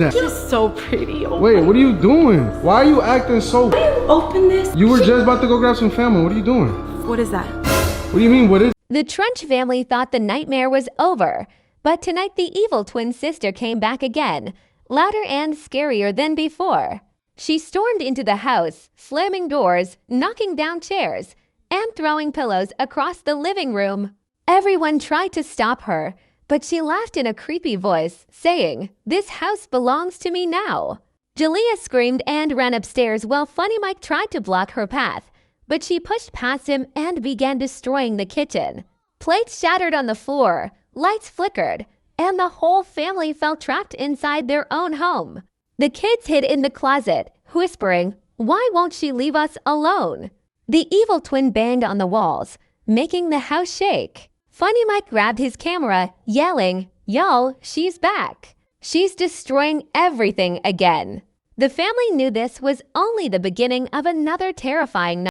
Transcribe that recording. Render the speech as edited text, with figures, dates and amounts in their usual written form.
You're so pretty. Oh Wait, what are you doing? Why are you acting so... Will you open this? You were just about to go grab some family. What are you doing? What is that? What do you mean, what is... The Trench family thought the nightmare was over, but tonight the evil twin sister came back again, louder and scarier than before. She stormed into the house, slamming doors, knocking down chairs, and throwing pillows across the living room. Everyone tried to stop her, but she laughed in a creepy voice, saying, "This house belongs to me now." Jalea screamed and ran upstairs while Funny Mike tried to block her path, but she pushed past him and began destroying the kitchen. Plates shattered on the floor, lights flickered, and the whole family felt trapped inside their own home. The kids hid in the closet, whispering, "Why won't she leave us alone?" The evil twin banged on the walls, making the house shake. Funny Mike grabbed his camera, yelling, "Yo, she's back. She's destroying everything again." The family knew this was only the beginning of another terrifying night.